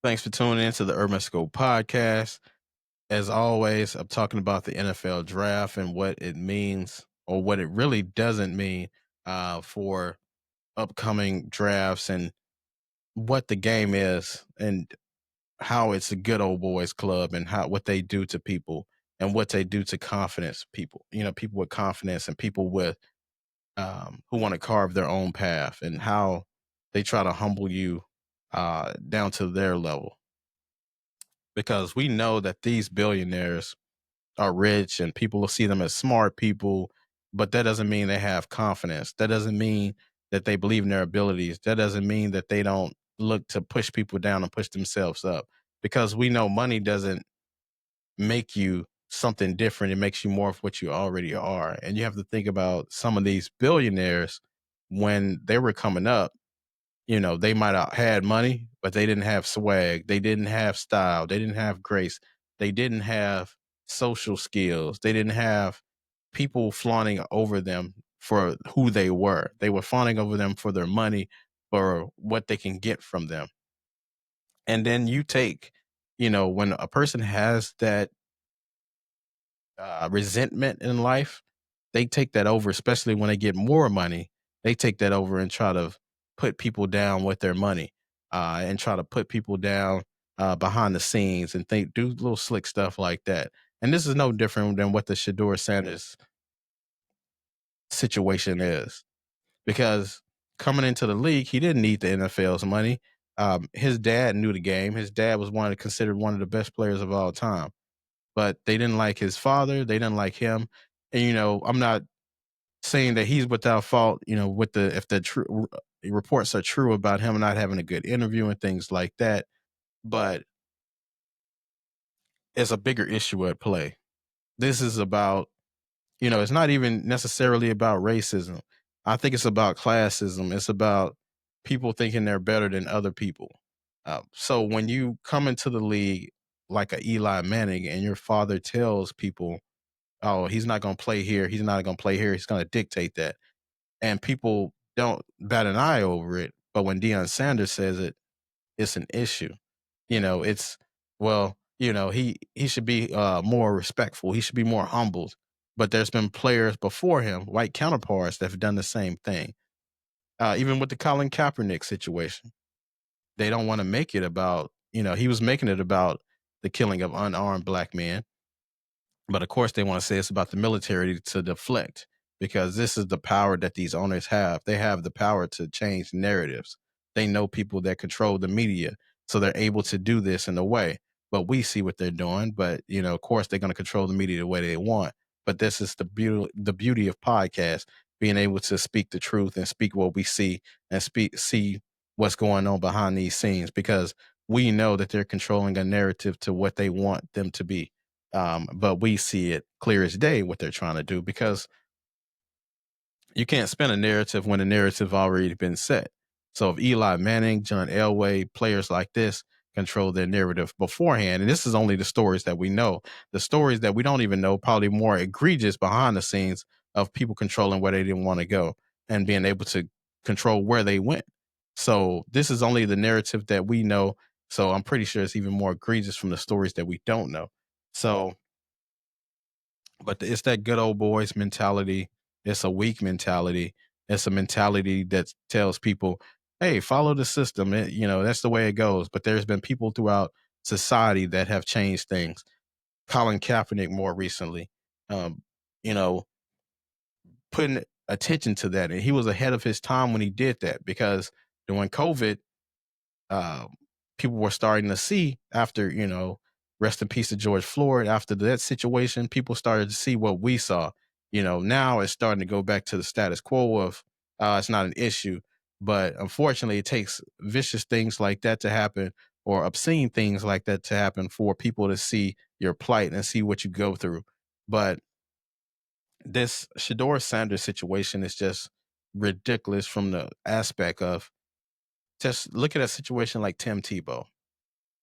Thanks for tuning in to the Urban Scope podcast. As always, I'm talking about the NFL draft and what it means or what it really doesn't mean for upcoming drafts and what the game is and how it's a good old boys club and how what they do to people and what they do to confidence people. People with confidence and people with who want to carve their own path and how they try to humble you down to their level because we know that these billionaires are rich and people will see them as smart people, but that doesn't mean they have confidence. That doesn't mean that they believe in their abilities. That doesn't mean that they don't look to push people down and push themselves up because we know money doesn't make you something different. It makes you more of what you already are. And you have to think about some of these billionaires when they were coming up. They might have had money, but they didn't have swag. They didn't have style. They didn't have grace. They didn't have social skills. They didn't have people flaunting over them for who they were. They were fawning over them for their money, for what they can get from them. And then you take, when a person has that resentment in life, they take that over, especially when they get more money. They take that over and try to put people down with their money and try to put people down behind the scenes and do little slick stuff like that. And this is no different than what the Shador Sanders situation is because coming into the league, he didn't need the NFL's money. His dad knew the game. His dad was considered one of the best players of all time, but they didn't like his father. They didn't like him. And, I'm not saying that he's without fault, with if the true reports are true about him not having a good interview and things like that. But it's a bigger issue at play. This is about, it's not even necessarily about racism. I think it's about classism. It's about people thinking they're better than other people. So when you come into the league like a Eli Manning and your father tells people, oh, he's not going to play here. He's not going to play here. He's going to dictate that. And people don't bat an eye over it. But when Deion Sanders says it, it's an issue. It's he should be more respectful. He should be more humbled. But there's been players before him, white counterparts, that have done the same thing. Even with the Colin Kaepernick situation, they don't want to make it about. He was making it about the killing of unarmed black men. But of course, they want to say it's about the military to deflect because this is the power that these owners have. They have the power to change narratives. They know people that control the media, so they're able to do this in a way. But we see what they're doing. But of course, they're going to control the media the way they want. But this is the beauty of podcasts, being able to speak the truth and speak what we see and see what's going on behind these scenes because we know that they're controlling a narrative to what they want them to be. But we see it clear as day what they're trying to do because you can't spin a narrative when the narrative already been set. So if Eli Manning, John Elway, players like this control their narrative beforehand, and this is only the stories that we know, the stories that we don't even know, probably more egregious behind the scenes of people controlling where they didn't want to go and being able to control where they went. So this is only the narrative that we know. So I'm pretty sure it's even more egregious from the stories that we don't know. So but it's that good old boys mentality. It's a weak mentality. It's a mentality that tells people, "Hey, follow the system." That's the way it goes. But there's been people throughout society that have changed things. Colin Kaepernick more recently, um, you know, putting attention to that, and he was ahead of his time when he did that because during COVID, uh, people were starting to see after, rest in peace to George Floyd. After that situation, people started to see what we saw. Now it's starting to go back to the status quo of it's not an issue. But unfortunately, it takes vicious things like that to happen or obscene things like that to happen for people to see your plight and see what you go through. But this Shador Sanders situation is just ridiculous from the aspect of just look at a situation like Tim Tebow.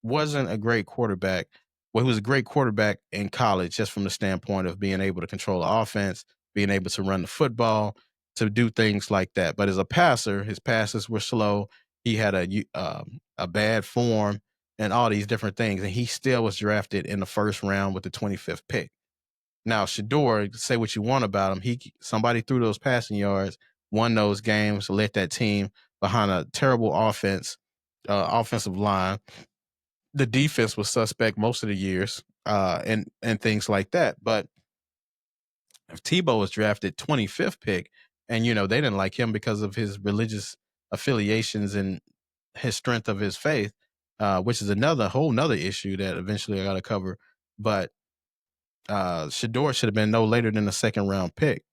Wasn't a great quarterback. Well, he was a great quarterback in college, just from the standpoint of being able to control the offense, being able to run the football, to do things like that. But as a passer, his passes were slow. He had a bad form, and all these different things, and he still was drafted in the first round with the 25th pick. Now, Shador, say what you want about him, somebody threw those passing yards, won those games, led that team behind a terrible offensive line. The defense was suspect most of the years, and things like that. But if Tebow was drafted 25th pick, and they didn't like him because of his religious affiliations and his strength of his faith, which is another whole nother issue that eventually I got to cover. But Shador should have been no later than the second round pick,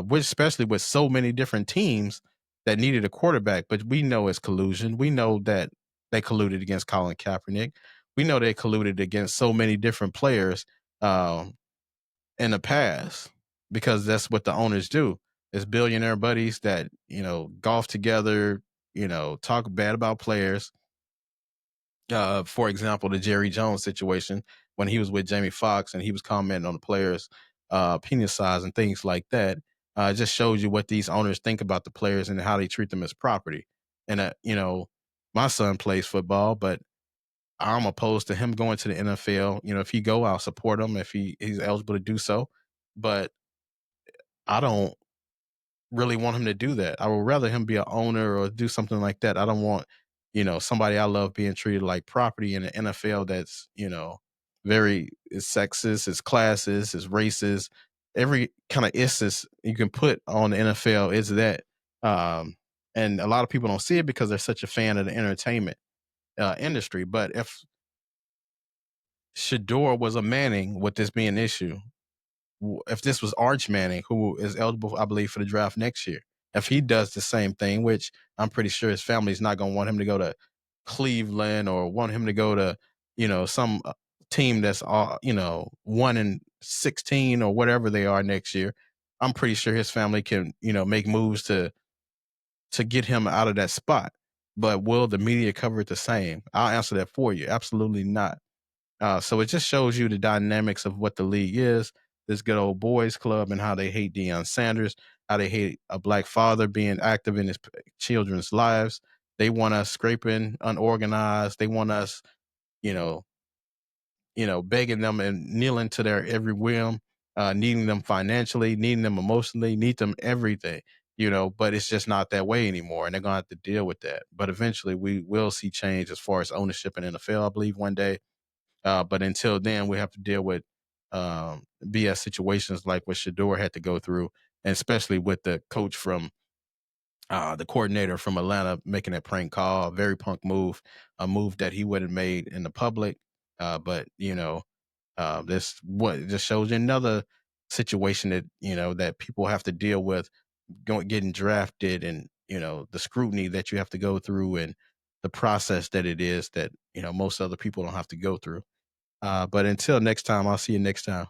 which especially with so many different teams that needed a quarterback. But we know it's collusion. We know that they colluded against Colin Kaepernick. We know they colluded against so many different players in the past, because that's what the owners do. It's billionaire buddies that golf together, talk bad about players. For example, the Jerry Jones situation when he was with Jamie Foxx and he was commenting on the players' penis size and things like that. It just shows you what these owners think about the players and how they treat them as property. And my son plays football, but I'm opposed to him going to the NFL. If he go, I'll support him if he's eligible to do so. But I don't really want him to do that. I would rather him be an owner or do something like that. I don't want, somebody I love being treated like property in the NFL that's, very is sexist, is classist, is racist. Every kind of issus you can put on the NFL is that. And a lot of people don't see it because they're such a fan of the entertainment industry. But if Shador was a Manning, would this be an issue? If this was Arch Manning, who is eligible, I believe, for the draft next year, if he does the same thing, which I'm pretty sure his family's not going to want him to go to Cleveland or want him to go to, some team that's, 1-16 or whatever they are next year. I'm pretty sure his family can, make moves to get him out of that spot. But will the media cover it the same? I'll answer that for you. Absolutely not. So it just shows you the dynamics of what the league is, this good old boys club, and how they hate Deion Sanders, how they hate a black father being active in his children's lives. They want us scraping, unorganized. They want us, you know, begging them and kneeling to their every whim, needing them financially, needing them emotionally, need them everything. But it's just not that way anymore, and they're gonna have to deal with that. But eventually, we will see change as far as ownership in NFL. I believe one day. But until then, we have to deal with BS situations like what Shador had to go through, and especially with the coach from the coordinator from Atlanta making that prank call, a very punk move, a move that he would have made in the public. But this just shows you another situation that that people have to deal with, getting drafted, and the scrutiny that you have to go through, and the process that it is that most other people don't have to go through. But until next time, I'll see you next time.